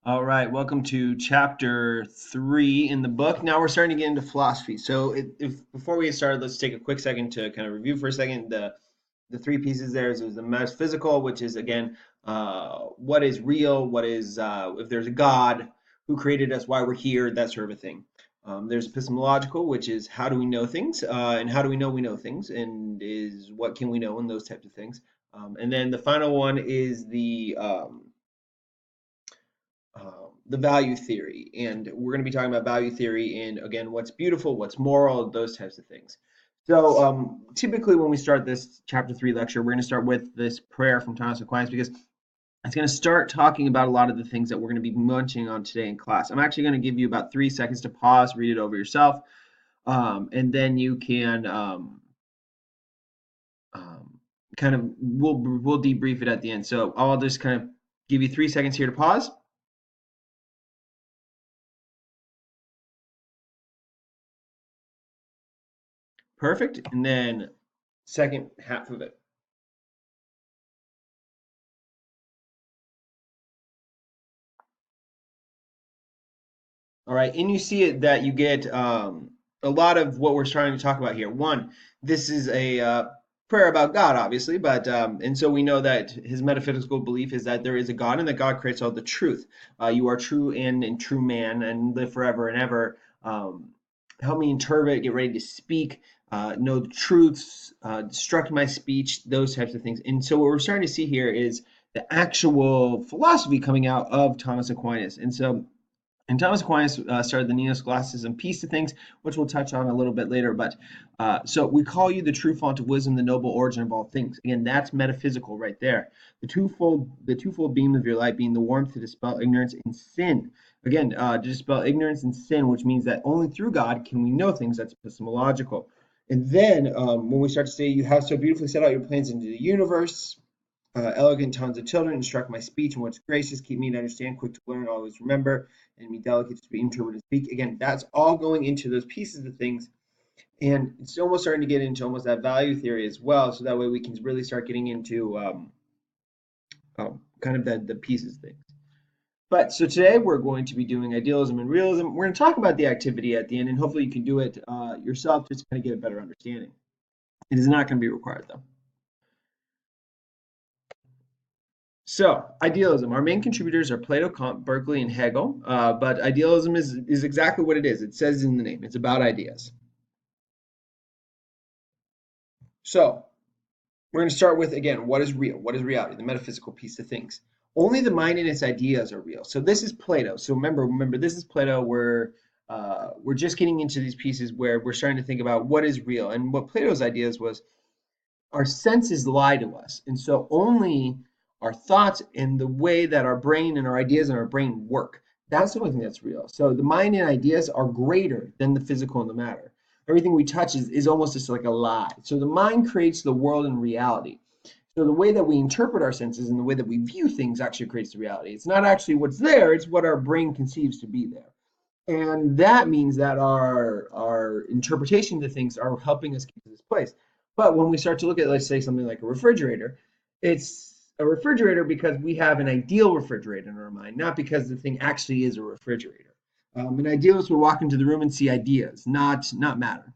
All right, welcome to chapter 3 in the book. Now we're starting to get into philosophy. So, if before we get started, let's take a quick second to kind of review for a second the three pieces. There's the metaphysical, which is again, what is real, what is if there's a God, who created us, why we're here, that sort of a thing. There's epistemological, which is how do we know things, and how do we know things, and is what can we know, and those types of things. And then the final one is the value theory. And we're going to be talking about value theory and, again, what's beautiful, what's moral, those types of things. So, typically, when we start this chapter 3 lecture, we're going to start with this prayer from Thomas Aquinas because it's going to start talking about a lot of the things that we're going to be munching on today in class. I'm actually going to give you about 3 seconds to pause, read it over yourself, and then you can kind of we'll debrief it at the end. So I'll just kind of give you 3 seconds here to pause. Perfect. And then second half of it. All right. And you see it that you get a lot of what we're trying to talk about here. One, this is a prayer about God, obviously, but and so we know that his metaphysical belief is that there is a God and that God creates all the truth. You are true and true man and live forever and ever. Help me interpret, get ready to speak, know the truths, instruct my speech, those types of things. And so what we're starting to see here is the actual philosophy coming out of Thomas Aquinas. And Thomas Aquinas started the Neo-Scholasticism piece of things, which we'll touch on a little bit later. But so we call you the true font of wisdom, the noble origin of all things. Again, that's metaphysical right there. The twofold beam of your light being the warmth to dispel ignorance and sin. Again, to dispel ignorance and sin, which means that only through God can we know things. That's epistemological. And then when we start to say, you have so beautifully set out your plans into the universe, elegant tongues of children, instruct my speech and what's gracious, keep me to understand, quick to learn, always remember, and be delicate to be interpreted speak. Again, that's all going into those pieces of things. And it's almost starting to get into almost that value theory as well. So that way we can really start getting into kind of the pieces things. But so today we're going to be doing idealism and realism. We're going to talk about the activity at the end, and hopefully you can do it yourself just to kind of get a better understanding. It is not going to be required though. So, idealism. Our main contributors are Plato, Kant, Berkeley, and Hegel. But idealism is exactly what it is. It says in the name. It's about ideas. So, we're going to start with, again, what is real? What is reality? The metaphysical piece of things. Only the mind and its ideas are real. So this is Plato. So remember, this is Plato. We're just getting into these pieces where we're starting to think about what is real. And what Plato's ideas was our senses lie to us. And so only our thoughts and the way that our brain and our ideas and our brain work, that's the only thing that's real. So the mind and ideas are greater than the physical and the matter. Everything we touch is almost just like a lie. So the mind creates the world and reality. So the way that we interpret our senses and the way that we view things actually creates the reality. It's not actually what's there, it's what our brain conceives to be there. And that means that our interpretation of things are helping us get to this place. But when we start to look at, let's say, something like a refrigerator, it's a refrigerator because we have an ideal refrigerator in our mind, not because the thing actually is a refrigerator. An idealist would walk into the room and see ideas, not matter.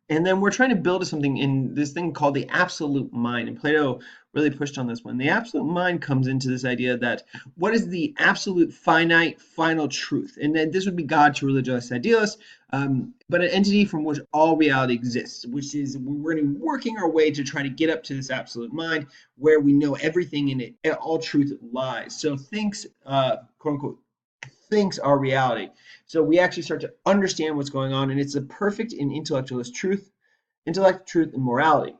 And then we're trying to build something in this thing called the absolute mind. And Plato really pushed on this one. The absolute mind comes into this idea that what is the absolute finite final truth? And then this would be God to religious idealists, but an entity from which all reality exists, which is we're going to be working our way to try to get up to this absolute mind where we know everything in it, all truth lies. So thinks, quote unquote, thinks are reality. So we actually start to understand what's going on, and it's a perfect and intellectualist truth, intellect, truth, and morality,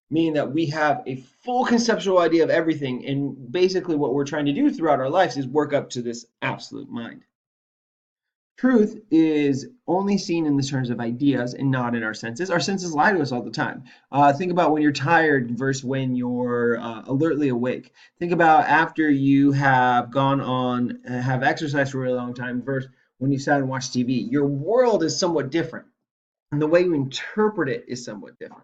meaning that we have a full conceptual idea of everything, and basically what we're trying to do throughout our lives is work up to this absolute mind. Truth is only seen in the terms of ideas and not in our senses. Our senses lie to us all the time. Think about when you're tired versus when you're alertly awake. Think about after you have gone on, have exercised for a really long time versus when you sat and watched TV. Your world is somewhat different, and the way you interpret it is somewhat different.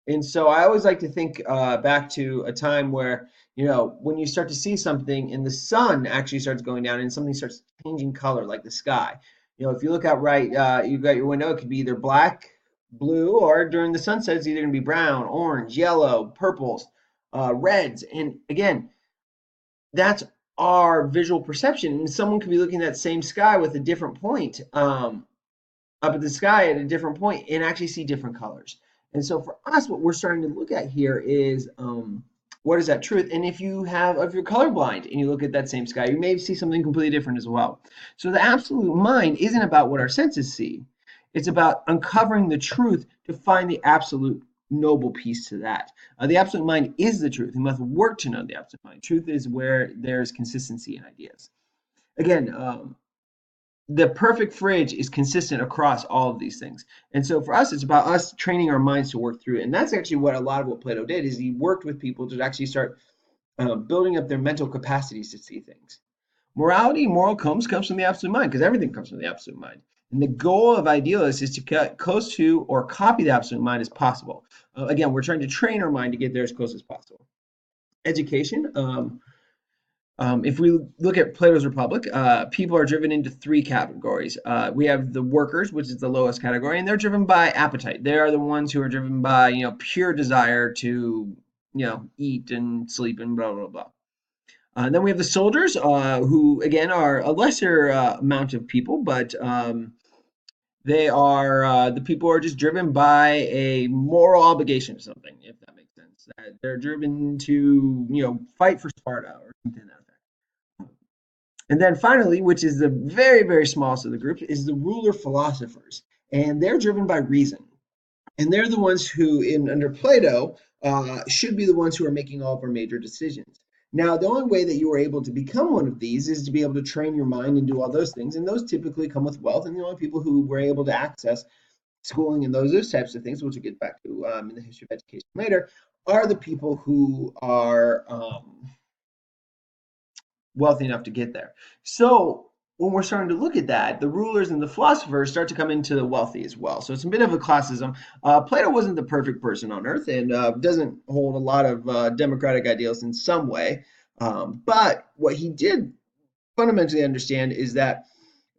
And so I always like to think back to a time where, when you start to see something and the sun actually starts going down and something starts changing color, like the sky. If you look out right, you've got your window, it could be either black, blue, or during the sunset, it's either going to be brown, orange, yellow, purples, reds. And again, that's our visual perception. And someone could be looking at that same sky with a different point. Up at the sky at a different point and actually see different colors. And so for us, what we're starting to look at here is what is that truth? And if you're colorblind and you look at that same sky, you may see something completely different as well. So the absolute mind isn't about what our senses see. It's about uncovering the truth to find the absolute noble piece to that. The absolute mind is the truth. We must work to know the absolute mind. Truth is where there's consistency in ideas. Again, the perfect fridge is consistent across all of these things. And so for us, it's about us training our minds to work through it. And that's actually what a lot of what Plato did is he worked with people to actually start building up their mental capacities to see things. Moral comes from the absolute mind because everything comes from the absolute mind. And the goal of idealists is to get close to or copy the absolute mind as possible. Again, we're trying to train our mind to get there as close as possible. Education. If we look at Plato's Republic, people are driven into three categories. We have the workers, which is the lowest category, and they're driven by appetite. They are the ones who are driven by, pure desire to, eat and sleep and blah, blah, blah. Then we have the soldiers, who, again, are a lesser amount of people, but they are the people who are just driven by a moral obligation to something, if that makes sense. They're driven to, fight for Sparta or something like that. And then finally, which is the very, very smallest of the group, is the ruler philosophers. And they're driven by reason. And they're the ones who, under Plato, should be the ones who are making all of our major decisions. Now, the only way that you are able to become one of these is to be able to train your mind and do all those things. And those typically come with wealth. And the only people who were able to access schooling and those types of things, which we'll get back to in the history of education later, are the people who are wealthy enough to get there. So when we're starting to look at that, the rulers and the philosophers start to come into the wealthy as well. So it's a bit of a classism. Plato wasn't the perfect person on earth and doesn't hold a lot of democratic ideals in some way. But what he did fundamentally understand is that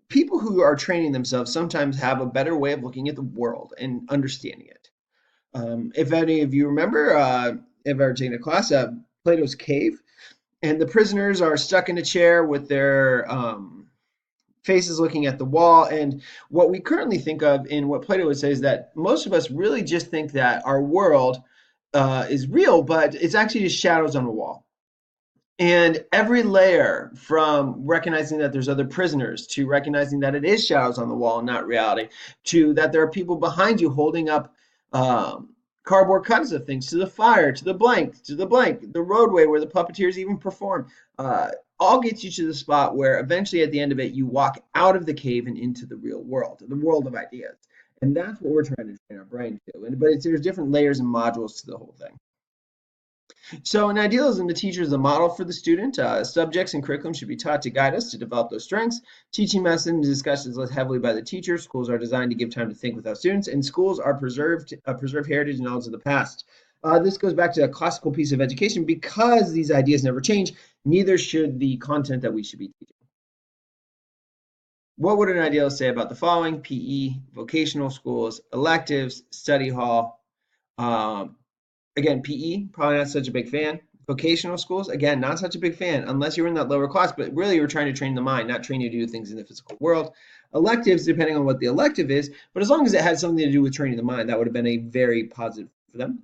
people who are training themselves sometimes have a better way of looking at the world and understanding it. If any of you remember, if ever taken a class, Plato's Cave, and the prisoners are stuck in a chair with their faces looking at the wall. And what we currently think of in what Plato would say is that most of us really just think that our world is real, but it's actually just shadows on a wall. And every layer from recognizing that there's other prisoners to recognizing that it is shadows on the wall and not reality to that there are people behind you holding up cardboard cuts of things to the fire, to the blank, the roadway where the puppeteers even perform, all gets you to the spot where eventually at the end of it, you walk out of the cave and into the real world, the world of ideas. And that's what we're trying to train our brain to. But there's different layers and modules to the whole thing. So in idealism, the teacher is the model for the student. Subjects and curriculum should be taught to guide us to develop those strengths. Teaching methods and discussions less heavily by the teacher. Schools are designed to give time to think without students, and schools are preserve heritage and knowledge of the past. This goes back to a classical piece of education. Because these ideas never change, neither should the content that we should be teaching. What would an idealist say about the following? PE, vocational schools, electives, study hall. Again, PE, probably not such a big fan. Vocational schools, again, not such a big fan unless you're in that lower class, but really you're trying to train the mind, not train you to do things in the physical world. Electives, depending on what the elective is, but as long as it had something to do with training the mind, that would have been a very positive for them.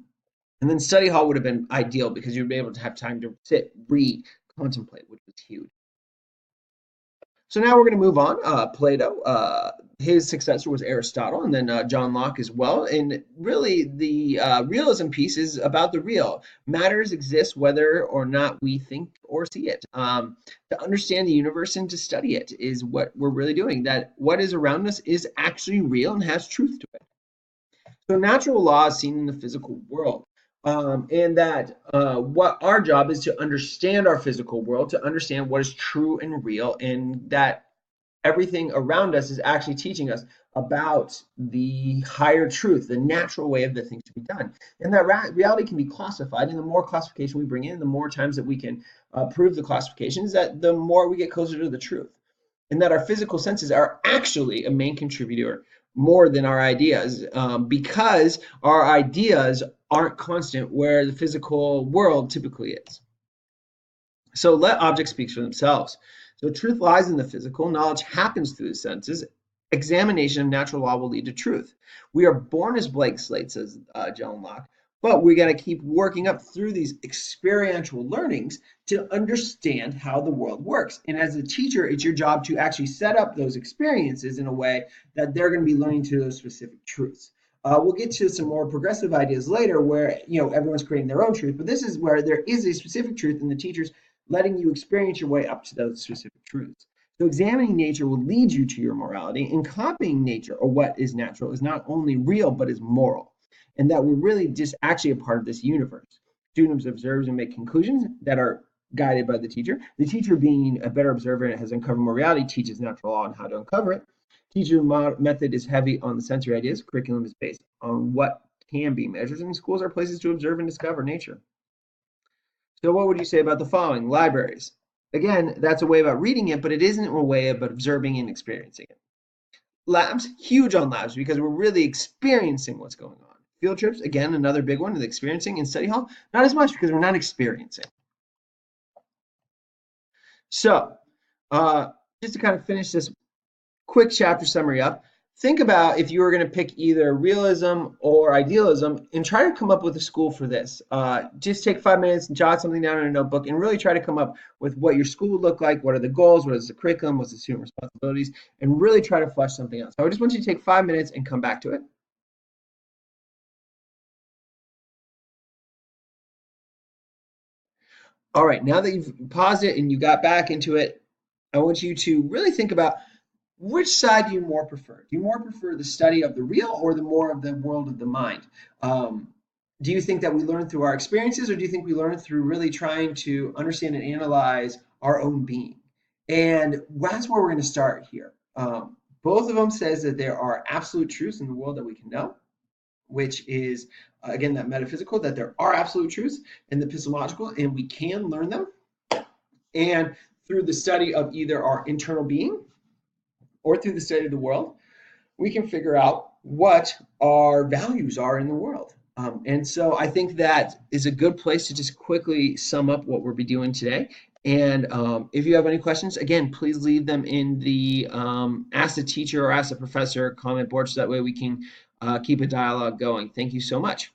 And then study hall would have been ideal because you'd be able to have time to sit, read, contemplate, which was huge. So now we're going to move on. Plato, his successor was Aristotle, and then John Locke as well. And really, the realism piece is about the real. Matters exist whether or not we think or see it. To understand the universe and to study it is what we're really doing. That what is around us is actually real and has truth to it. So natural law is seen in the physical world. And that what our job is to understand our physical world, to understand what is true and real, and that everything around us is actually teaching us about the higher truth, the natural way of the things to be done. And that reality can be classified, and the more classification we bring in, the more times that we can prove the classifications, that the more we get closer to the truth. And that our physical senses are actually a main contributor more than our ideas, because our ideas aren't constant where the physical world typically is. So let objects speak for themselves. So truth lies in the physical, knowledge happens through the senses. Examination of natural law will lead to truth. We are born as blank slates, says John Locke, but we got to keep working up through these experiential learnings to understand how the world works. And as a teacher, it's your job to actually set up those experiences in a way that they're going to be learning to those specific truths. We'll get to some more progressive ideas later where everyone's creating their own truth, but this is where there is a specific truth and the teacher's letting you experience your way up to those specific truths. So examining nature will lead you to your morality, and copying nature, or what is natural, is not only real but is moral, and that we're really just actually a part of this universe. Students observe and make conclusions that are guided by the teacher. The teacher, being a better observer and has uncovered morality, teaches natural law and how to uncover it. Teacher method is heavy on the sensory ideas. Curriculum is based on what can be measured, and schools are places to observe and discover nature. So what would you say about the following? Libraries. Again, that's a way about reading it, but it isn't a way about observing and experiencing it. Labs, huge on labs because we're really experiencing what's going on. Field trips, again, another big one, the experiencing. In study hall, not as much because we're not experiencing. So just to kind of finish this quick chapter summary up, think about if you were going to pick either realism or idealism and try to come up with a school for this. Just take 5 minutes and jot something down in a notebook and really try to come up with what your school would look like, what are the goals, what is the curriculum, what's the student responsibilities, and really try to flesh something out. So I just want you to take 5 minutes and come back to it. All right, now that you've paused it and you got back into it, I want you to really think about which side do you more prefer? Do you more prefer the study of the real or the more of the world of the mind? Do you think that we learn through our experiences, or do you think we learn through really trying to understand and analyze our own being? And that's where we're going to start here. Both of them says that there are absolute truths in the world that we can know, which is, again, that metaphysical, that there are absolute truths, and the epistemological, and we can learn them. And through the study of either our internal being or through the study of the world, we can figure out what our values are in the world. And so I think that is a good place to just quickly sum up what we'll be doing today. And if you have any questions, again, please leave them in the Ask the Teacher or Ask the Professor comment board so that way we can keep a dialogue going. Thank you so much.